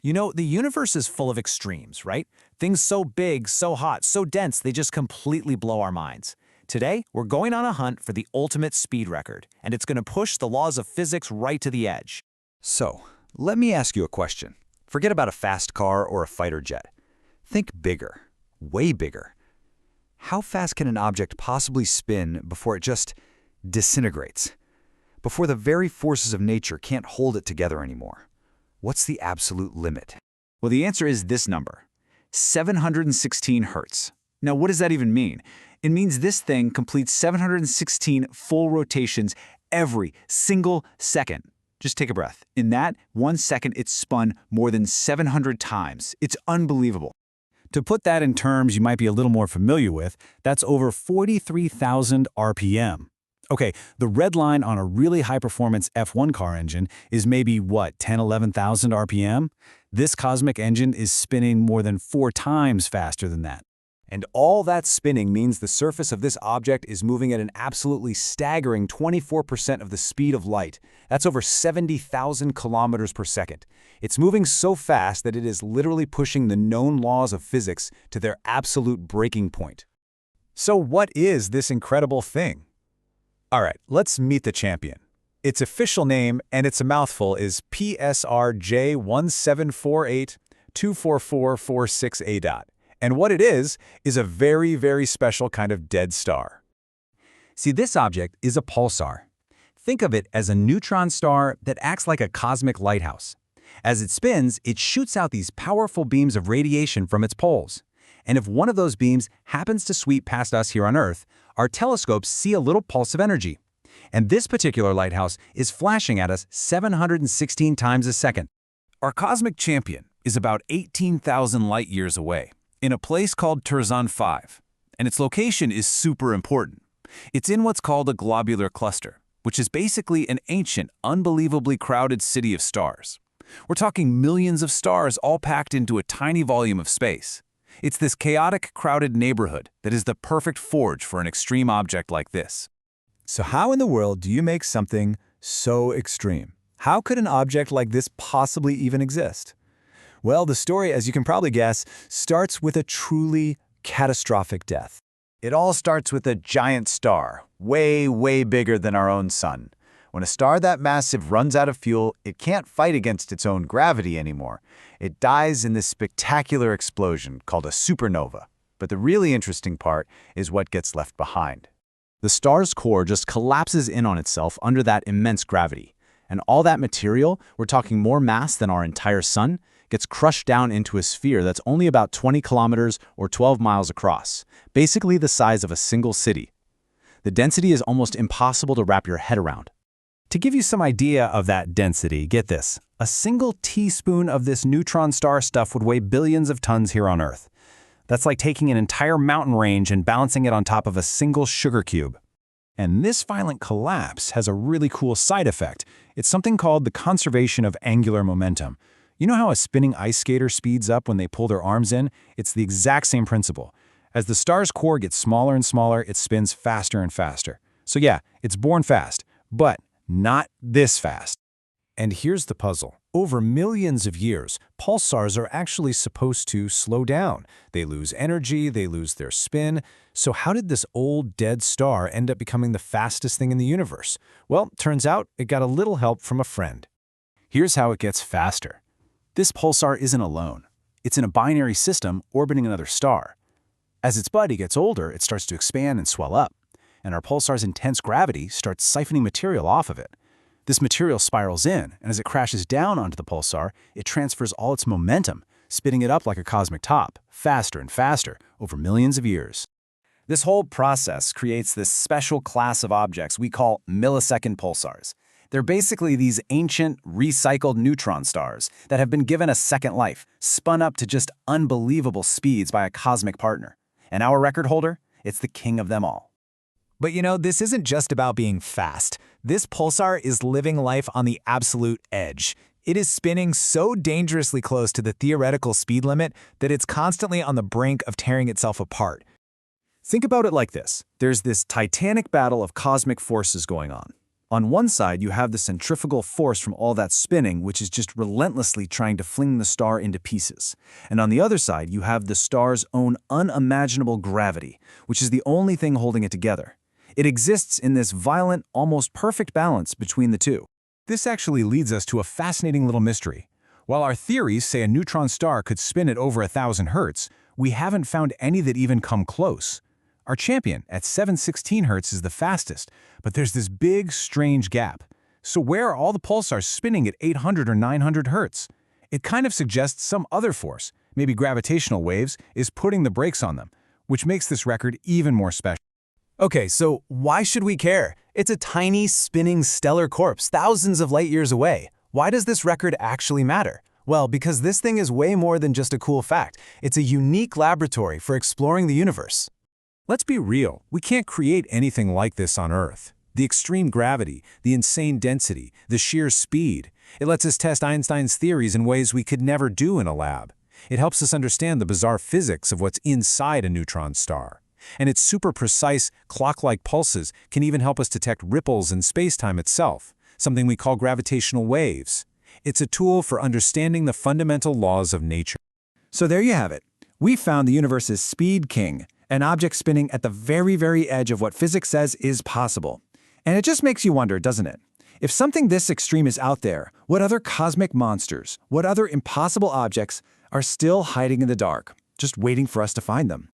You know, the universe is full of extremes, right? Things so big, so hot, so dense, they just completely blow our minds. Today, we're going on a hunt for the ultimate speed record, and it's going to push the laws of physics right to the edge. So, let me ask you a question. Forget about a fast car or a fighter jet. Think bigger, way bigger. How fast can an object possibly spin before it just disintegrates? Before the very forces of nature can't hold it together anymore? What's the absolute limit? Well, the answer is this number, 716 hertz. Now, what does that even mean? It means this thing completes 716 full rotations every single second. Just take a breath. In that 1 second, it's spun more than 700 times. It's unbelievable. To put that in terms you might be a little more familiar with, that's over 43,000 RPM. Okay, the red line on a really high-performance F1 car engine is maybe, what, 10, 11,000 RPM? This cosmic engine is spinning more than 4 times faster than that. And all that spinning means the surface of this object is moving at an absolutely staggering 24% of the speed of light. That's over 70,000 kilometers per second. It's moving so fast that it is literally pushing the known laws of physics to their absolute breaking point. So what is this incredible thing? All right, let's meet the champion. Its official name, and it's a mouthful, is PSRJ174824446A. And what it is a very, very special kind of dead star. See, this object is a pulsar. Think of it as a neutron star that acts like a cosmic lighthouse. As it spins, it shoots out these powerful beams of radiation from its poles. And if one of those beams happens to sweep past us here on Earth, our telescopes see a little pulse of energy. And this particular lighthouse is flashing at us 716 times a second. Our cosmic champion is about 18,000 light-years away, in a place called Turzan 5, and its location is super important. It's in what's called a globular cluster, which is basically an ancient, unbelievably crowded city of stars. We're talking millions of stars all packed into a tiny volume of space. It's this chaotic, crowded neighborhood that is the perfect forge for an extreme object like this. So how in the world do you make something so extreme? How could an object like this possibly even exist? Well, the story, as you can probably guess, starts with a truly catastrophic death. It all starts with a giant star, way, way bigger than our own sun. When a star that massive runs out of fuel, it can't fight against its own gravity anymore. It dies in this spectacular explosion called a supernova. But the really interesting part is what gets left behind. The star's core just collapses in on itself under that immense gravity. And all that material, we're talking more mass than our entire sun, gets crushed down into a sphere that's only about 20 kilometers or 12 miles across, basically the size of a single city. The density is almost impossible to wrap your head around. To give you some idea of that density, get this. A single teaspoon of this neutron star stuff would weigh billions of tons here on Earth. That's like taking an entire mountain range and balancing it on top of a single sugar cube. And this violent collapse has a really cool side effect. It's something called the conservation of angular momentum. You know how a spinning ice skater speeds up when they pull their arms in? It's the exact same principle. As the star's core gets smaller and smaller, it spins faster and faster. So yeah, it's born fast, but not this fast. And here's the puzzle. Over millions of years, pulsars are actually supposed to slow down. They lose energy, they lose their spin. So how did this old dead star end up becoming the fastest thing in the universe? Well, turns out it got a little help from a friend. Here's how it gets faster. This pulsar isn't alone. It's in a binary system orbiting another star. As its body gets older, it starts to expand and swell up, and our pulsar's intense gravity starts siphoning material off of it. This material spirals in, and as it crashes down onto the pulsar, it transfers all its momentum, spinning it up like a cosmic top, faster and faster, over millions of years. This whole process creates this special class of objects we call millisecond pulsars. They're basically these ancient, recycled neutron stars that have been given a second life, spun up to just unbelievable speeds by a cosmic partner. And our record holder? It's the king of them all. But you know, this isn't just about being fast. This pulsar is living life on the absolute edge. It is spinning so dangerously close to the theoretical speed limit that it's constantly on the brink of tearing itself apart. Think about it like this. There's this titanic battle of cosmic forces going on. On one side, you have the centrifugal force from all that spinning, which is just relentlessly trying to fling the star into pieces. And on the other side, you have the star's own unimaginable gravity, which is the only thing holding it together. It exists in this violent, almost perfect balance between the two. This actually leads us to a fascinating little mystery. While our theories say a neutron star could spin at over 1,000 Hertz, we haven't found any that even come close. Our champion at 716 Hertz is the fastest, but there's this big, strange gap. So where are all the pulsars spinning at 800 or 900 Hertz? It kind of suggests some other force, maybe gravitational waves, is putting the brakes on them, which makes this record even more special. Okay, so why should we care? It's a tiny, spinning stellar corpse thousands of light years away. Why does this record actually matter? Well, because this thing is way more than just a cool fact. It's a unique laboratory for exploring the universe. Let's be real, we can't create anything like this on Earth. The extreme gravity, the insane density, the sheer speed. It lets us test Einstein's theories in ways we could never do in a lab. It helps us understand the bizarre physics of what's inside a neutron star. And its super precise, clock-like pulses can even help us detect ripples in space-time itself, something we call gravitational waves. It's a tool for understanding the fundamental laws of nature. So there you have it. We found the universe's speed king, an object spinning at the very, very edge of what physics says is possible. And it just makes you wonder, doesn't it? If something this extreme is out there, what other cosmic monsters, what other impossible objects are still hiding in the dark, just waiting for us to find them?